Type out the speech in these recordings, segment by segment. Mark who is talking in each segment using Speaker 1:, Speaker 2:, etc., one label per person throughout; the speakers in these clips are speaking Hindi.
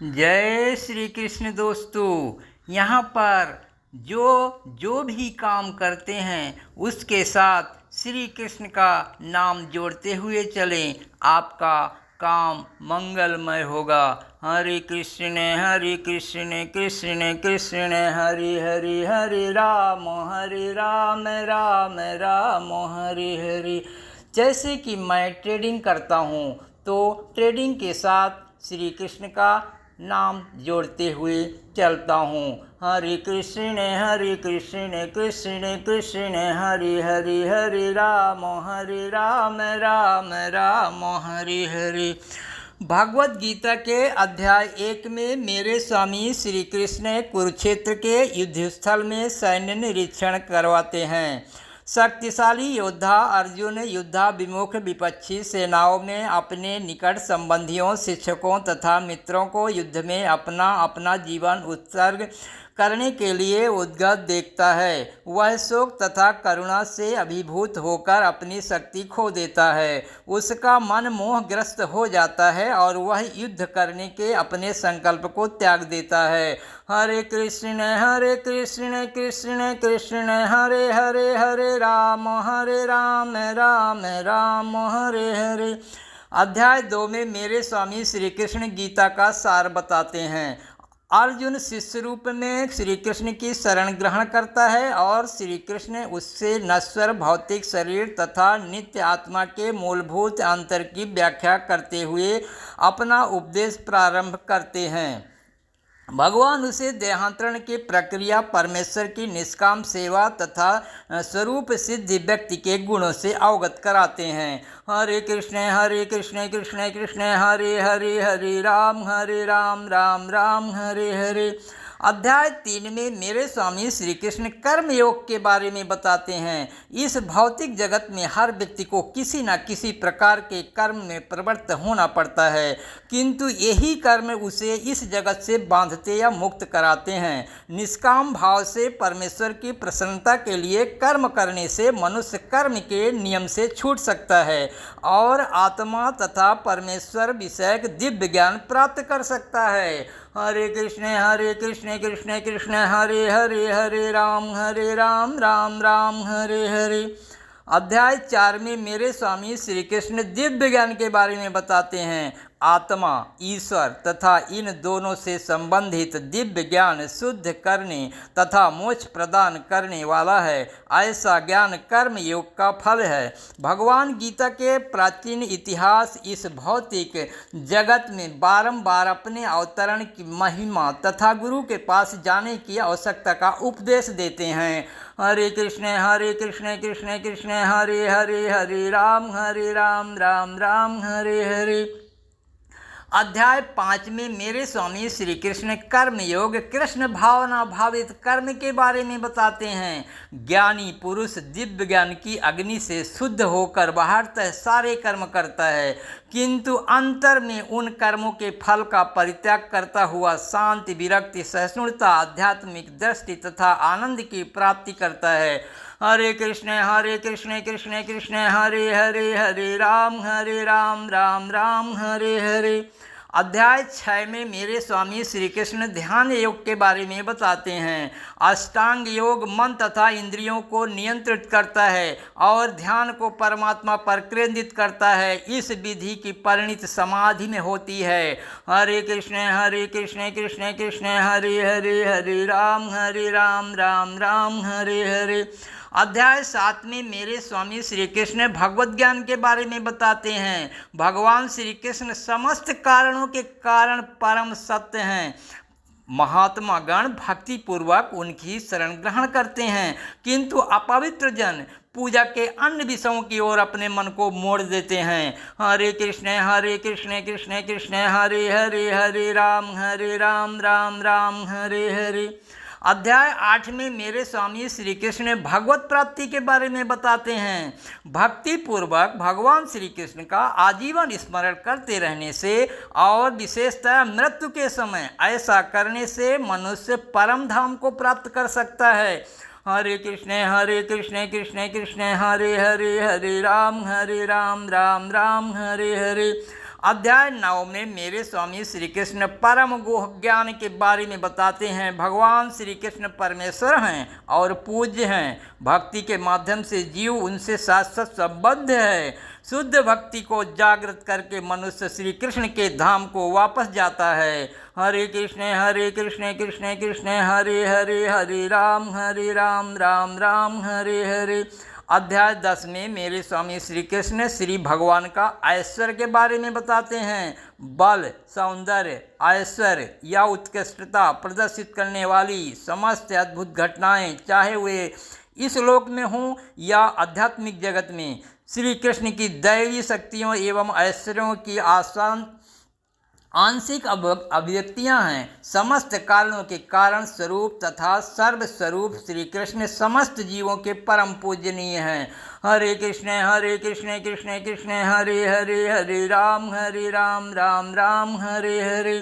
Speaker 1: जय श्री कृष्ण दोस्तों। यहाँ पर जो भी काम करते हैं उसके साथ श्री कृष्ण का नाम जोड़ते हुए चलें, आपका काम मंगलमय होगा। हरे कृष्ण कृष्ण कृष्ण हरे हरे, हरे राम राम राम हरे हरे। जैसे कि मैं ट्रेडिंग करता हूँ तो ट्रेडिंग के साथ श्री कृष्ण का नाम जोड़ते हुए चलता हूँ। हरे कृष्ण कृष्ण कृष्ण हरे हरे, हरे राम राम राम हरे हरे। भागवत गीता के अध्याय 1 में मेरे स्वामी श्री कृष्ण कुरुक्षेत्र के युद्ध स्थल में सैन्य निरीक्षण करवाते हैं। शक्तिशाली योद्धा अर्जुन युद्धाभिमुख विपक्षी सेनाओं में अपने निकट संबंधियों, शिक्षकों तथा मित्रों को युद्ध में अपना अपना जीवन उत्सर्ग करने के लिए उद्गत देखता है। वह शोक तथा करुणा से अभिभूत होकर अपनी शक्ति खो देता है। उसका मन मोहग्रस्त हो जाता है और वह युद्ध करने के अपने संकल्प को त्याग देता है। हरे कृष्ण कृष्ण कृष्ण हरे हरे, हरे राम राम राम हरे हरे। अध्याय 2 में मेरे स्वामी श्री कृष्ण गीता का सार बताते हैं। अर्जुन शिष्य रूप में श्री कृष्ण की शरण ग्रहण करता है और श्री कृष्ण उससे नश्वर भौतिक शरीर तथा नित्य आत्मा के मूलभूत अंतर की व्याख्या करते हुए अपना उपदेश प्रारंभ करते हैं। भगवान उसे देहांतरण की प्रक्रिया, परमेश्वर की निष्काम सेवा तथा स्वरूप सिद्धि व्यक्ति के गुणों से अवगत कराते हैं। हरे कृष्ण कृष्ण कृष्ण हरे हरे, हरे राम राम हरे हरे। अध्याय 3 में मेरे स्वामी श्री कृष्ण कर्म योग के बारे में बताते हैं। इस भौतिक जगत में हर व्यक्ति को किसी न किसी प्रकार के कर्म में प्रवृत्त होना पड़ता है, किंतु यही कर्म उसे इस जगत से बांधते या मुक्त कराते हैं। निष्काम भाव से परमेश्वर की प्रसन्नता के लिए कर्म करने से मनुष्य कर्म के नियम से छूट सकता है और आत्मा तथा परमेश्वर विषयक दिव्य ज्ञान प्राप्त कर सकता है। हरे कृष्ण कृष्ण कृष्ण हरे हरे, हरे राम राम हरे हरे। अध्याय 4 में मेरे स्वामी श्री कृष्ण दिव्य ज्ञान के बारे में बताते हैं। आत्मा, ईश्वर तथा इन दोनों से संबंधित दिव्य ज्ञान शुद्ध करने तथा मोक्ष प्रदान करने वाला है। ऐसा ज्ञान कर्म योग का फल है। भगवान गीता के प्राचीन इतिहास इस भौतिक जगत में बारंबार अपने अवतरण की महिमा तथा गुरु के पास जाने की आवश्यकता का उपदेश देते हैं। हरे कृष्ण कृष्ण कृष्ण हरे हरे, हरे राम राम हरे हरे। अध्याय 5 में मेरे स्वामी श्री कृष्ण कर्म योग, कृष्ण भावना भावित कर्म के बारे में बताते हैं। ज्ञानी पुरुष दिव्य ज्ञान की अग्नि से शुद्ध होकर बाहरतः सारे कर्म करता है, किंतु अंतर में उन कर्मों के फल का परित्याग करता हुआ शांति, विरक्ति, सहिष्णुता, आध्यात्मिक दृष्टि तथा आनंद की प्राप्ति करता है। हरे कृष्ण कृष्ण कृष्ण हरे हरे, हरे राम राम हरे हरे। अध्याय 6 में मेरे स्वामी श्री कृष्ण ध्यान योग के बारे में बताते हैं। अष्टांग योग मन तथा इंद्रियों को नियंत्रित करता है और ध्यान को परमात्मा पर केंद्रित करता है। इस विधि की परिणति समाधि में होती है। हरे कृष्ण कृष्ण कृष्ण हरे हरे, हरे राम राम हरे हरे। अध्याय 7 में मेरे स्वामी श्री कृष्ण भगवत ज्ञान के बारे में बताते हैं। भगवान श्री कृष्ण समस्त कारणों के कारण परम सत्य हैं। महात्मा गण भक्ति पूर्वक उनकी शरण ग्रहण करते हैं, किंतु अपवित्र जन पूजा के अन्य विषयों की ओर अपने मन को मोड़ देते हैं। हरे कृष्ण कृष्ण कृष्ण हरे हरे, हरे राम राम हरे हरे। अध्याय 8 में मेरे स्वामी श्री कृष्ण भगवत प्राप्ति के बारे में बताते हैं। भक्ति पूर्वक भगवान श्री कृष्ण का आजीवन स्मरण करते रहने से और विशेषतः मृत्यु के समय ऐसा करने से मनुष्य परम धाम को प्राप्त कर सकता है। हरे कृष्ण कृष्ण कृष्ण हरे हरे, हरे राम राम हरे हरे। अध्याय 9 में मेरे स्वामी श्री कृष्ण परम गुह ज्ञान के बारे में बताते हैं। भगवान श्री कृष्ण परमेश्वर हैं और पूज्य हैं। भक्ति के माध्यम से जीव उनसे शाश्वत संबद्ध है। शुद्ध भक्ति को जागृत करके मनुष्य श्री कृष्ण के धाम को वापस जाता है। हरे कृष्ण कृष्ण कृष्ण हरे हरे, हरे राम राम राम हरे हरे। अध्याय 10 में मेरे स्वामी श्री कृष्ण श्री भगवान का ऐश्वर्य के बारे में बताते हैं। बल, सौंदर्य, ऐश्वर्य या उत्कृष्टता प्रदर्शित करने वाली समस्त अद्भुत घटनाएं, चाहे वे इस लोक में हों या आध्यात्मिक जगत में, श्री कृष्ण की दैवी शक्तियों एवं ऐश्वर्यों की आंशिक अभिव्यक्तियां हैं। समस्त कारणों के कारण स्वरूप तथा सर्वस्वरूप श्री कृष्ण समस्त जीवों के परम पूजनीय हैं। हरे कृष्ण कृष्ण कृष्ण हरे हरे, हरे राम राम राम हरे हरे।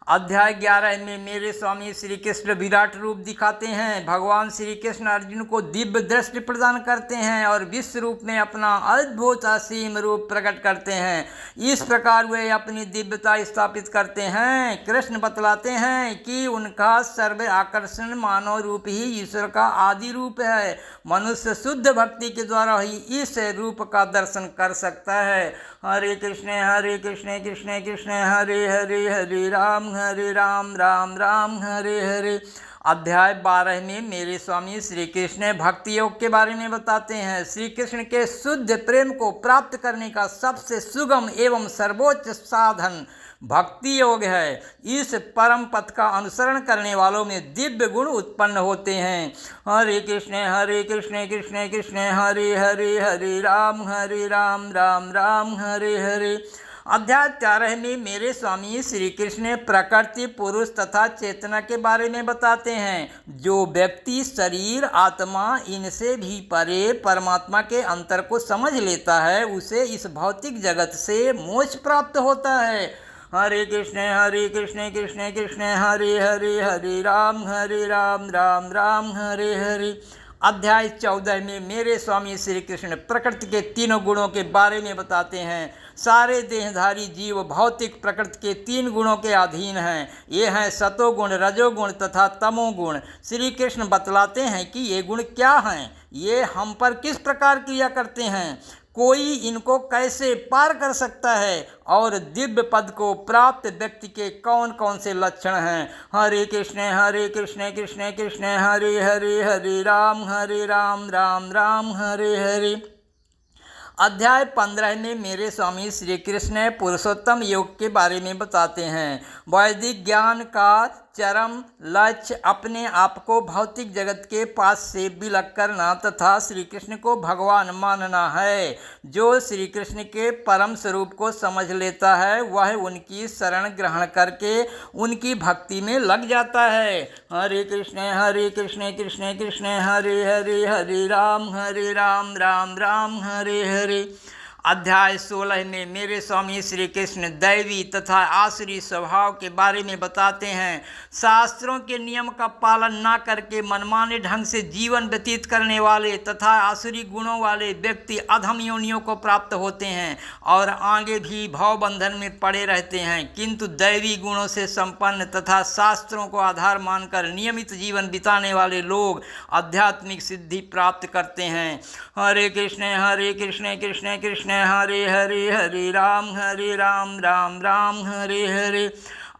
Speaker 1: अध्याय 11 में मेरे स्वामी श्री कृष्ण विराट रूप दिखाते हैं। भगवान श्री कृष्ण अर्जुन को दिव्य दृष्टि प्रदान करते हैं और विश्व रूप में अपना अद्भुत असीम रूप प्रकट करते हैं। इस प्रकार वे अपनी दिव्यता स्थापित करते हैं। कृष्ण बतलाते हैं कि उनका सर्व आकर्षण मानव रूप ही ईश्वर का आदि रूप है। मनुष्य शुद्ध भक्ति के द्वारा ही इस रूप का दर्शन कर सकता है। हरे कृष्ण कृष्ण कृष्ण हरे हरे, हरे राम राम हरे हरे। अध्याय 12 में मेरे स्वामी श्री कृष्ण भक्ति योग के बारे में बताते हैं। श्री कृष्ण के शुद्ध प्रेम को प्राप्त करने का सबसे सुगम एवं सर्वोच्च साधन भक्ति योग है। इस परम पथ का अनुसरण करने वालों में दिव्य गुण उत्पन्न होते हैं। हरे कृष्ण कृष्ण कृष्ण हरे हरे, हरे राम राम राम हरे हरे। अध्याय 13 में मेरे स्वामी श्री कृष्ण प्रकृति, पुरुष तथा चेतना के बारे में बताते हैं। जो व्यक्ति शरीर, आत्मा इनसे भी परे परमात्मा के अंतर को समझ लेता है, उसे इस भौतिक जगत से मोक्ष प्राप्त होता है। हरे कृष्ण कृष्ण कृष्ण हरे हरे, हरे राम राम राम हरे हरे। अध्याय 14 में मेरे स्वामी श्री कृष्ण प्रकृति के तीनों गुणों के बारे में बताते हैं। सारे देहधारी जीव भौतिक प्रकृति के 3 गुणों के अधीन हैं। ये हैं सतोगुण, रजोगुण तथा तमोगुण। श्री कृष्ण बतलाते हैं कि ये गुण क्या हैं, ये हम पर किस प्रकार क्रिया करते हैं, कोई इनको कैसे पार कर सकता है और दिव्य पद को प्राप्त व्यक्ति के कौन कौन से लक्षण हैं। हरे कृष्ण कृष्ण कृष्ण हरे हरे, हरे राम राम राम हरे हरे। अध्याय 15 में मेरे स्वामी श्री कृष्ण पुरुषोत्तम योग के बारे में बताते हैं। वैदिक ज्ञान का चरम लक्ष्य अपने आप को भौतिक जगत के पास से विलग करना तथा श्री कृष्ण को भगवान मानना है। जो श्री कृष्ण के परम स्वरूप को समझ लेता है, वह उनकी शरण ग्रहण करके उनकी भक्ति में लग जाता है। हरे कृष्ण कृष्ण कृष्ण हरे हरे, हरे राम राम राम हरे हरे। अध्याय 16 में मेरे स्वामी श्री कृष्ण दैवी तथा आसुरी स्वभाव के बारे में बताते हैं। शास्त्रों के नियम का पालन न करके मनमाने ढंग से जीवन व्यतीत करने वाले तथा आसुरी गुणों वाले व्यक्ति अधम योनियों को प्राप्त होते हैं और आगे भी भव बंधन में पड़े रहते हैं। किंतु दैवी गुणों से संपन्न तथा शास्त्रों को आधार मानकर नियमित जीवन बिताने वाले लोग आध्यात्मिक सिद्धि प्राप्त करते हैं। हरे कृष्ण कृष्ण कृष्ण हरे हरे, हरे राम राम हरे हरे।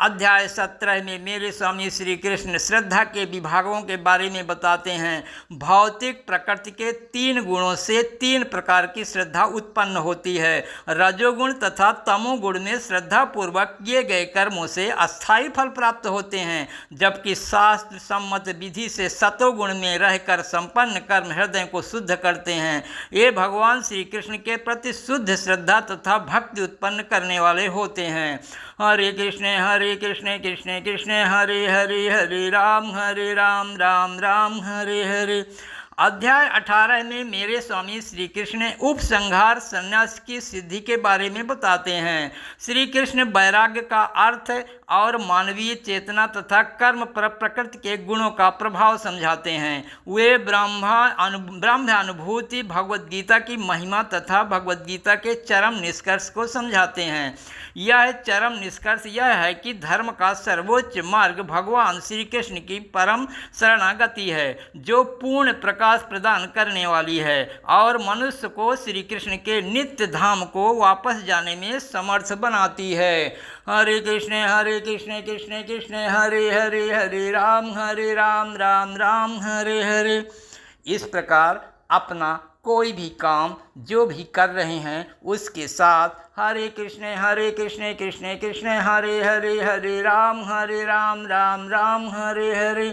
Speaker 1: अध्याय 17 में मेरे स्वामी श्री कृष्ण श्रद्धा के विभागों के बारे में बताते हैं। भौतिक प्रकृति के 3 गुणों से 3 प्रकार की श्रद्धा उत्पन्न होती है। रजोगुण तथा तमोगुण में श्रद्धा पूर्वक किए गए कर्मों से अस्थायी फल प्राप्त होते हैं, जबकि शास्त्र सम्मत विधि से सतोगुण में रहकर संपन्न कर्म हृदय को शुद्ध करते हैं। ये भगवान श्री कृष्ण के प्रति शुद्ध श्रद्धा तथा भक्ति उत्पन्न करने वाले होते हैं। हरे कृष्ण कृष्ण कृष्ण हरे हरे, हरे राम राम राम हरे हरे। अध्याय 18 में मेरे स्वामी श्री कृष्ण उपसंहार संन्यास की सिद्धि के बारे में बताते हैं। श्री कृष्ण वैराग्य का अर्थ और मानवीय चेतना तथा कर्म पर प्रकृति के गुणों का प्रभाव समझाते हैं। वे ब्रह्म अनुभूति, भगवद गीता की महिमा तथा भगवद गीता के चरम निष्कर्ष को समझाते हैं। यह चरम निष्कर्ष यह है कि धर्म का सर्वोच्च मार्ग भगवान श्री कृष्ण की परम शरणागति है, जो पूर्ण प्रकाश प्रदान करने वाली है और मनुष्य को श्री कृष्ण के नित्य धाम को वापस जाने में समर्थ बनाती है। हरे कृष्ण कृष्ण कृष्ण हरे हरे, हरे राम राम राम हरे हरे। इस प्रकार अपना कोई भी काम जो भी कर रहे हैं उसके साथ हरे कृष्ण कृष्ण कृष्ण हरे हरे, हरे राम राम राम हरे हरे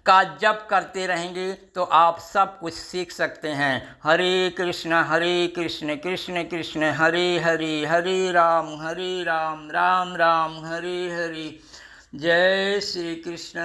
Speaker 1: का जप करते रहेंगे तो आप सब कुछ सीख सकते हैं। हरे कृष्ण कृष्ण कृष्ण हरे हरे, हरे राम राम राम हरे हरे। जय श्री कृष्ण।